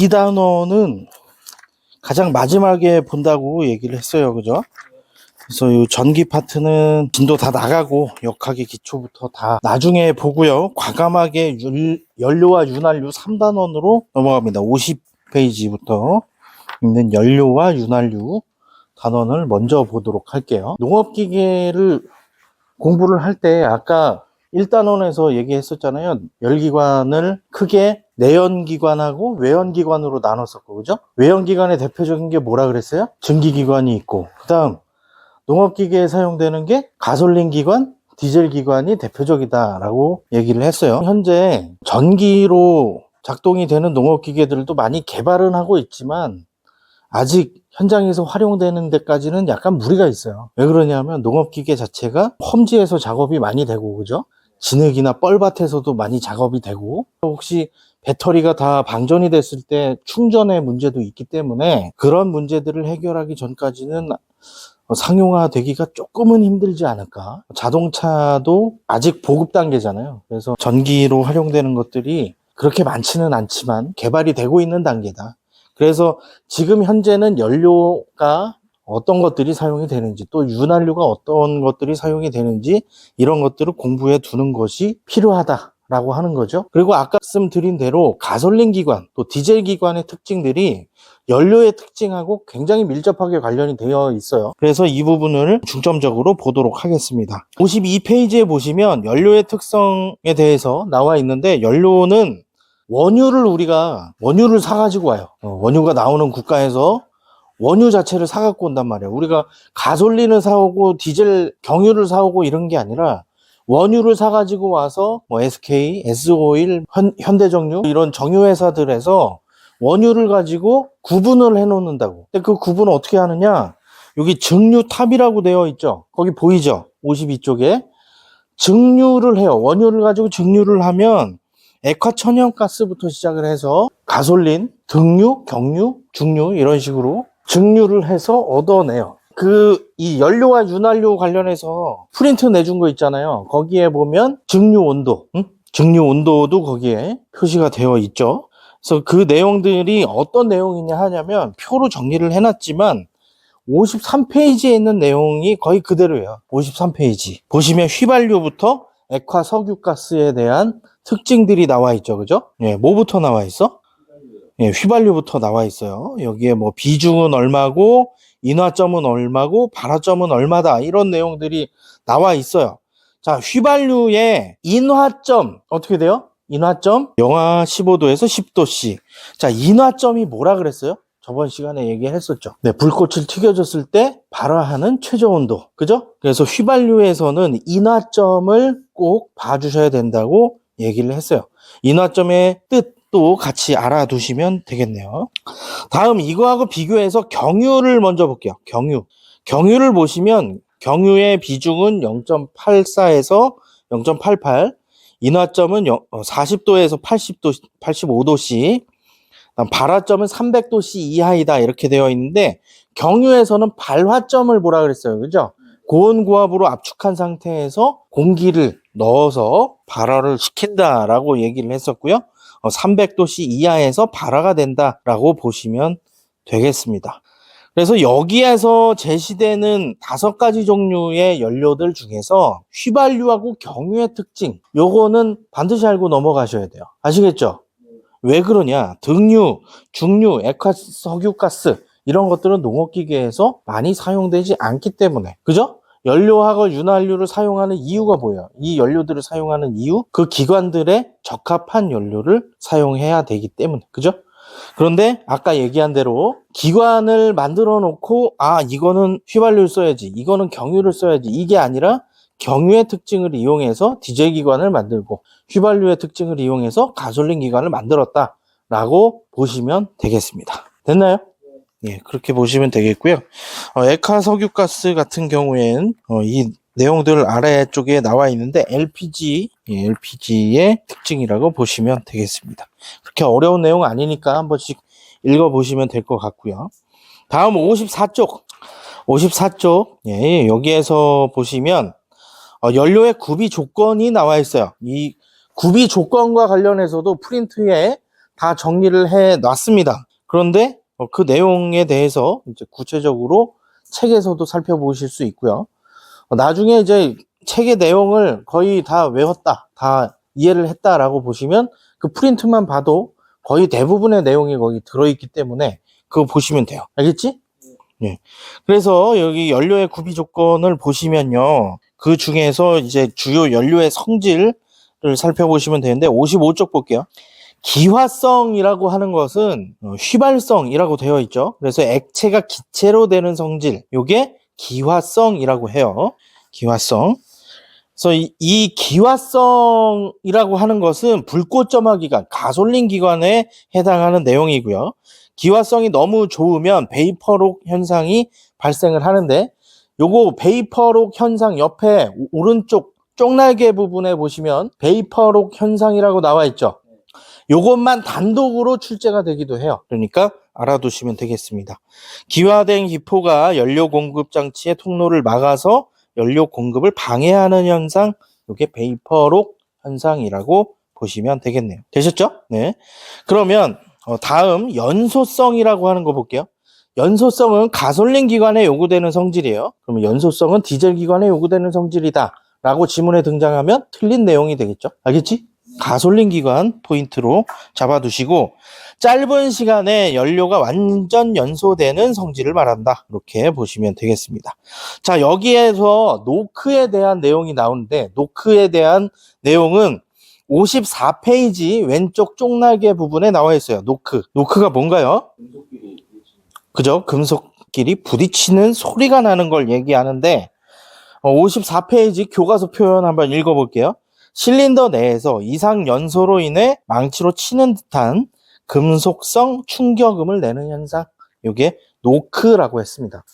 이 단원은 가장 마지막에 본다고 얘기를 했어요. 그죠? 그래서 이 전기 파트는 진도 다 나가고 역학의 기초부터 다 나중에 보고요. 과감하게 연료와 윤활유 3단원으로 넘어갑니다. 50페이지부터 있는 연료와 윤활유 단원을 먼저 보도록 할게요. 농업기계를 공부를 할 때 아까 1단원에서 얘기했었잖아요. 열기관을 크게 내연기관하고 외연기관으로 나눴었고, 그죠? 외연기관의 대표적인 게 뭐라 그랬어요? 증기기관이 있고, 그 다음 농업기계에 사용되는 게 가솔린 기관, 디젤 기관이 대표적이다라고 얘기를 했어요. 현재 전기로 작동이 되는 농업기계들도 많이 개발은 하고 있지만 아직 현장에서 활용되는 데까지는 약간 무리가 있어요. 왜 그러냐면 농업기계 자체가 험지에서 작업이 많이 되고, 그죠? 진흙이나 뻘밭에서도 많이 작업이 되고, 혹시 배터리가 다 방전이 됐을 때 충전의 문제도 있기 때문에 그런 문제들을 해결하기 전까지는 상용화되기가 조금은 힘들지 않을까. 자동차도 아직 보급 단계잖아요. 그래서 전기로 활용되는 것들이 그렇게 많지는 않지만 개발이 되고 있는 단계다. 그래서 지금 현재는 연료가 어떤 것들이 사용이 되는지, 또 윤활유가 어떤 것들이 사용이 되는지, 이런 것들을 공부해 두는 것이 필요하다라고 하는 거죠. 그리고 아까 말씀드린 대로 가솔린 기관, 또 디젤 기관의 특징들이 연료의 특징하고 굉장히 밀접하게 관련이 되어 있어요. 그래서 이 부분을 중점적으로 보도록 하겠습니다. 52페이지에 보시면 연료의 특성에 대해서 나와 있는데, 연료는 우리가 원유를 사가지고 와요. 원유가 나오는 국가에서 원유 자체를 사갖고 온단 말이에요. 우리가 가솔린을 사오고 디젤 경유를 사오고 이런 게 아니라 원유를 사가지고 와서 뭐 SK, S오일, 현대정유 이런 정유회사들에서 원유를 가지고 구분을 해 놓는다고. 근데 그 구분을 어떻게 하느냐? 여기 증류탑이라고 되어 있죠. 거기 보이죠? 52쪽에 증류를 해요. 원유를 가지고 증류를 하면 액화천연가스부터 시작을 해서 가솔린, 등유, 경유, 중유 이런 식으로 증류를 해서 얻어내요. 이 연료와 윤활유 관련해서 프린트 내준 거 있잖아요. 거기에 보면 증류 온도, 증류 온도도 거기에 표시가 되어 있죠. 그래서 그 내용들이 어떤 내용이냐 하냐면 표로 정리를 해놨지만 53페이지에 있는 내용이 거의 그대로예요. 53페이지. 보시면 휘발유부터 액화 석유가스에 대한 특징들이 나와 있죠. 그죠? 예, 뭐부터 나와 있어? 예, 휘발유부터 나와 있어요. 여기에 뭐 비중은 얼마고, 인화점은 얼마고, 발화점은 얼마다. 이런 내용들이 나와 있어요. 자, 휘발유의 인화점, 어떻게 돼요? 인화점, 영하 15도에서 10도씨. 자, 인화점이 뭐라 그랬어요? 저번 시간에 얘기했었죠. 네, 불꽃을 튀겨줬을 때 발화하는 최저 온도. 그죠? 그래서 휘발유에서는 인화점을 꼭 봐주셔야 된다고 얘기를 했어요. 인화점의 뜻도 같이 알아두시면 되겠네요. 다음 이거하고 비교해서 경유를 먼저 볼게요. 경유를 보시면 경유의 비중은 0.84에서 0.88, 인화점은 40도에서 80도, 85도씨, 발화점은 300도씨 이하이다 이렇게 되어 있는데, 경유에서는 발화점을 뭐라 그랬어요. 그죠? 고온고압으로 압축한 상태에서 공기를 넣어서 발화를 시킨다라고 얘기를 했었고요. 300도씨 이하에서 발화가 된다라고 보시면 되겠습니다. 그래서 여기에서 제시되는 5가지 종류의 연료들 중에서 휘발유하고 경유의 특징, 요거는 반드시 알고 넘어가셔야 돼요. 아시겠죠? 왜 그러냐? 등유, 중유, 액화석유가스 이런 것들은 농업기계에서 많이 사용되지 않기 때문에. 그죠? 연료하고 윤활유를 사용하는 이유가 뭐예요? 이 연료들을 사용하는 이유? 그 기관들에 적합한 연료를 사용해야 되기 때문에. 그죠? 그런데 아까 얘기한 대로 기관을 만들어 놓고 이거는 휘발유를 써야지, 이거는 경유를 써야지, 이게 아니라 경유의 특징을 이용해서 디젤 기관을 만들고 휘발유의 특징을 이용해서 가솔린 기관을 만들었다라고 보시면 되겠습니다. 됐나요? 예, 그렇게 보시면 되겠고요. 액화 석유가스 같은 경우에는 이 내용들 아래쪽에 나와 있는데 LPG의 특징이라고 보시면 되겠습니다. 그렇게 어려운 내용 아니니까 한 번씩 읽어보시면 될 것 같고요. 다음 54쪽. 예, 여기에서 보시면 연료의 구비 조건이 나와 있어요. 이 구비 조건과 관련해서도 프린트에 다 정리를 해 놨습니다. 그런데 그 내용에 대해서 이제 구체적으로 책에서도 살펴보실 수 있고요. 나중에 이제 책의 내용을 거의 다 외웠다, 다 이해를 했다라고 보시면 그 프린트만 봐도 거의 대부분의 내용이 거기 들어있기 때문에 그거 보시면 돼요. 알겠지? 네. 그래서 여기 연료의 구비 조건을 보시면요. 그 중에서 이제 주요 연료의 성질을 살펴보시면 되는데 55쪽 볼게요. 기화성이라고 하는 것은 휘발성이라고 되어 있죠. 그래서 액체가 기체로 되는 성질, 요게 기화성이라고 해요. 기화성. 그래서 이 기화성이라고 하는 것은 불꽃점화 기관, 가솔린 기관에 해당하는 내용이고요. 기화성이 너무 좋으면 베이퍼록 현상이 발생을 하는데, 요거 베이퍼록 현상 옆에 오른쪽 쪽날개 부분에 보시면 베이퍼록 현상이라고 나와 있죠. 요것만 단독으로 출제가 되기도 해요. 그러니까 알아두시면 되겠습니다. 기화된 기포가 연료 공급 장치의 통로를 막아서 연료 공급을 방해하는 현상, 이게 베이퍼록 현상이라고 보시면 되겠네요. 되셨죠? 네. 그러면 다음 연소성이라고 하는 거 볼게요. 연소성은 가솔린 기관에 요구되는 성질이에요. 그러면 연소성은 디젤 기관에 요구되는 성질이다 라고 지문에 등장하면 틀린 내용이 되겠죠? 알겠지? 가솔린 기관 포인트로 잡아두시고, 짧은 시간에 연료가 완전 연소되는 성질을 말한다, 이렇게 보시면 되겠습니다. 자, 여기에서 노크에 대한 내용이 나오는데, 노크에 대한 내용은 54페이지 왼쪽 쪽날개 부분에 나와 있어요. 노크가 뭔가요? 그죠? 금속끼리 부딪히는 소리가 나는 걸 얘기하는데, 54페이지 교과서 표현 한번 읽어볼게요. 실린더 내에서 이상 연소로 인해 망치로 치는 듯한 금속성 충격음을 내는 현상, 이게 노크라고 했습니다.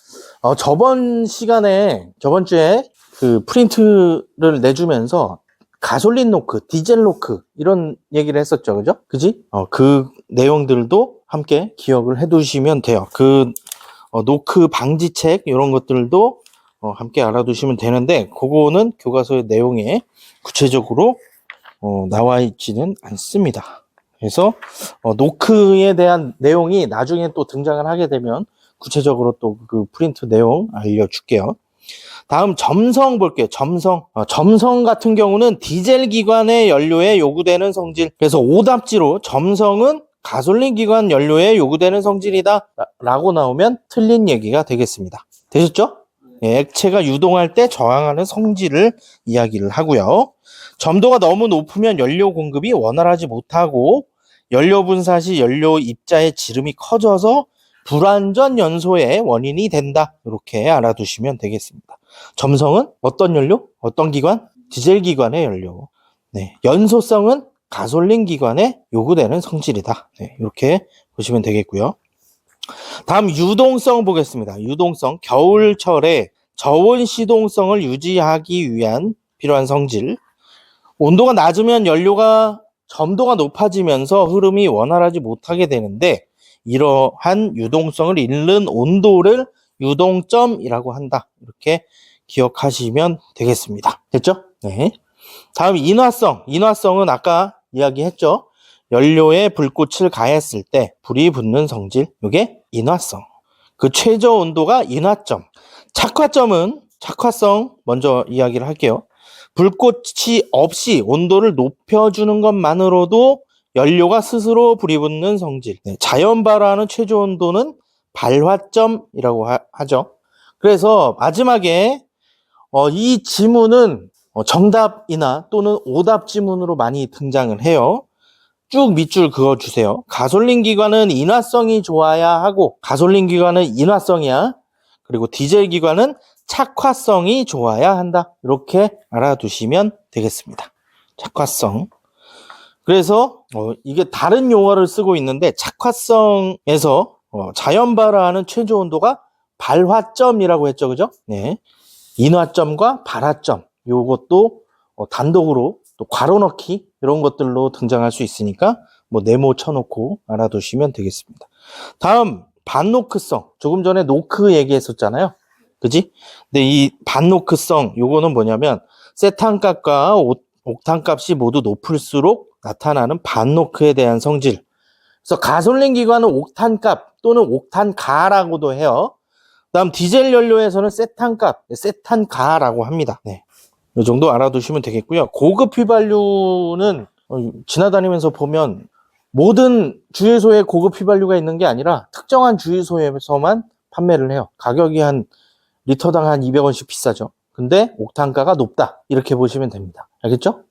저번 주에 그 프린트를 내주면서 가솔린 노크, 디젤 노크 이런 얘기를 했었죠, 그죠? 그지? 그 내용들도 함께 기억을 해두시면 돼요. 그 노크 방지책 이런 것들도 함께 알아두시면 되는데, 그거는 교과서의 내용에 구체적으로 나와 있지는 않습니다. 그래서 노크에 대한 내용이 나중에 또 등장을 하게 되면 구체적으로 또 그 프린트 내용 알려줄게요. 다음 점성 볼게요. 점성 같은 경우는 디젤 기관의 연료에 요구되는 성질. 그래서 오답지로 점성은 가솔린 기관 연료에 요구되는 성질이다 라고 나오면 틀린 얘기가 되겠습니다. 되셨죠? 액체가 유동할 때 저항하는 성질을 이야기를 하고요. 점도가 너무 높으면 연료 공급이 원활하지 못하고 연료 분사 시 연료 입자의 지름이 커져서 불완전 연소의 원인이 된다. 이렇게 알아두시면 되겠습니다. 점성은 어떤 연료? 어떤 기관? 디젤 기관의 연료. 네. 연소성은 가솔린 기관에 요구되는 성질이다. 네. 이렇게 보시면 되겠고요. 다음 유동성 보겠습니다. 유동성, 겨울철에 저온 시동성을 유지하기 위한 필요한 성질. 온도가 낮으면 연료가 점도가 높아지면서 흐름이 원활하지 못하게 되는데, 이러한 유동성을 잃는 온도를 유동점이라고 한다. 이렇게 기억하시면 되겠습니다. 됐죠? 네. 다음 인화성은 아까 이야기했죠. 연료에 불꽃을 가했을 때 불이 붙는 성질, 이게 인화성. 그 최저 온도가 인화점. 착화성 먼저 이야기를 할게요. 불꽃이 없이 온도를 높여주는 것만으로도 연료가 스스로 불이 붙는 성질. 자연 발화하는 최저 온도는 발화점이라고 하죠. 그래서 마지막에 이 지문은 정답이나 또는 오답 지문으로 많이 등장을 해요. 쭉 밑줄 그어주세요. 가솔린 기관은 인화성이 좋아야 하고, 가솔린 기관은 인화성이야. 그리고 디젤 기관은 착화성이 좋아야 한다. 이렇게 알아두시면 되겠습니다. 착화성. 그래서 이게 다른 용어를 쓰고 있는데, 착화성에서 자연 발화하는 최저 온도가 발화점이라고 했죠, 그죠? 네. 인화점과 발화점, 요것도 단독으로 또 괄호 넣기 이런 것들로 등장할 수 있으니까 뭐 네모 쳐놓고 알아두시면 되겠습니다. 다음 반노크성, 조금 전에 노크 얘기했었잖아요, 그지? 근데 이 반노크성 요거는 뭐냐면 세탄값과 옥탄값이 모두 높을수록 나타나는 반노크에 대한 성질, 그래서 가솔린 기관은 옥탄값 또는 옥탄가라고도 해요. 그다음 디젤 연료에서는 세탄값, 세탄가라고 합니다. 네. 이 정도 알아두시면 되겠고요. 고급 휘발유는 지나다니면서 보면 모든 주유소에 고급 휘발유가 있는 게 아니라 특정한 주유소에서만 판매를 해요. 가격이 한 리터당 한 200원씩 비싸죠. 근데 옥탄가가 높다. 이렇게 보시면 됩니다. 알겠죠?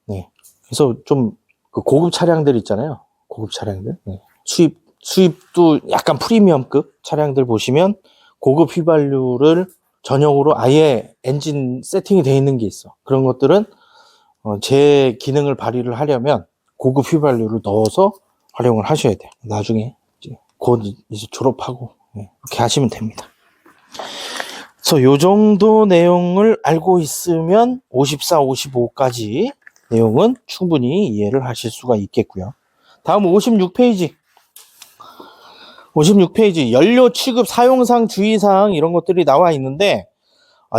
네. 그래서 좀 그 고급 차량들 있잖아요. 고급 차량들. 네. 수입도 약간 프리미엄급 차량들 보시면 고급 휘발유를 전용으로 아예 엔진 세팅이 되어 있는 게 있어. 그런 것들은 제 기능을 발휘를 하려면 고급 휘발유를 넣어서 활용을 하셔야 돼요. 나중에 곧 이제 졸업하고 이렇게 하시면 됩니다. 그래서 요 정도 내용을 알고 있으면 54, 55까지 내용은 충분히 이해를 하실 수가 있겠고요. 다음 56페이지. 56페이지 연료 취급 사용상 주의사항 이런 것들이 나와 있는데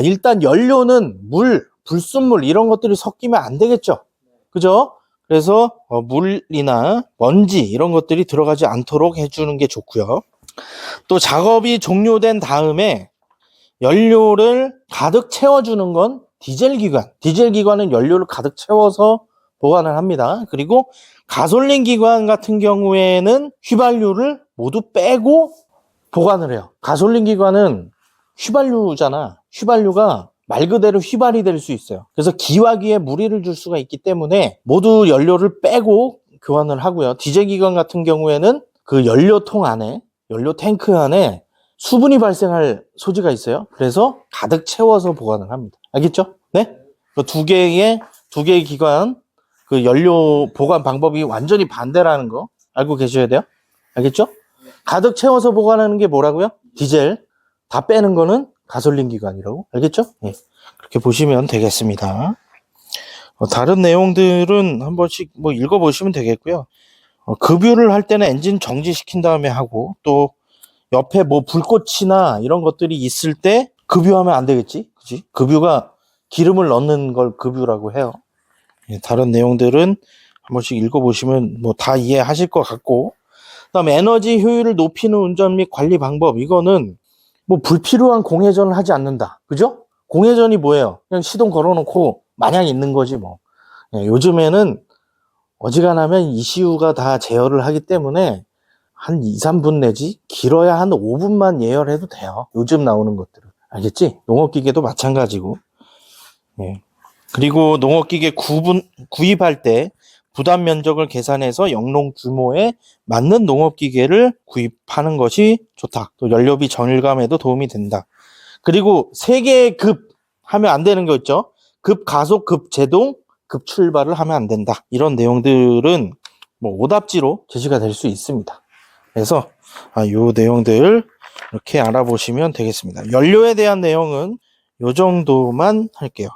일단 연료는 물, 불순물 이런 것들이 섞이면 안 되겠죠. 그죠? 그래서 물이나 먼지 이런 것들이 들어가지 않도록 해주는 게 좋고요. 또 작업이 종료된 다음에 연료를 가득 채워주는 건 디젤 기관. 디젤 기관은 연료를 가득 채워서 보관을 합니다. 그리고 가솔린 기관 같은 경우에는 휘발유를 모두 빼고 보관을 해요. 가솔린 기관은 휘발유잖아. 휘발유가 말 그대로 휘발이 될 수 있어요. 그래서 기화기에 무리를 줄 수가 있기 때문에 모두 연료를 빼고 교환을 하고요. 디젤 기관 같은 경우에는 그 연료통 안에, 연료 탱크 안에 수분이 발생할 소지가 있어요. 그래서 가득 채워서 보관을 합니다. 알겠죠? 네? 그 두 개의 기관, 그 연료 보관 방법이 완전히 반대라는 거 알고 계셔야 돼요. 알겠죠? 가득 채워서 보관하는 게 뭐라고요? 디젤. 다 빼는 거는 가솔린 기관이라고. 알겠죠? 네. 그렇게 보시면 되겠습니다. 다른 내용들은 한 번씩 읽어보시면 되겠고요. 급유를 할 때는 엔진 정지시킨 다음에 하고, 또 옆에 불꽃이나 이런 것들이 있을 때 급유하면 안 되겠지? 그치? 급유가 기름을 넣는 걸 급유라고 해요. 다른 내용들은 한 번씩 읽어보시면 다 이해하실 것 같고, 그다음 에너지 효율을 높이는 운전 및 관리 방법. 이거는 불필요한 공회전을 하지 않는다. 그죠? 공회전이 뭐예요? 그냥 시동 걸어놓고 마냥 있는 거지 뭐. 요즘에는 어지간하면 ECU가 다 제어를 하기 때문에 한 2, 3분 내지 길어야 한 5분만 예열해도 돼요. 요즘 나오는 것들은. 알겠지? 농업기계도 마찬가지고. 그리고 농업기계 구입할 때 부담 면적을 계산해서 영농 규모에 맞는 농업기계를 구입하는 것이 좋다. 또 연료비 절감에도 도움이 된다. 그리고 3개의 급 하면 안 되는 거 있죠? 급 가속, 급 제동, 급 출발을 하면 안 된다. 이런 내용들은 오답지로 제시가 될 수 있습니다. 그래서 이 내용들 이렇게 알아보시면 되겠습니다. 연료에 대한 내용은 이 정도만 할게요.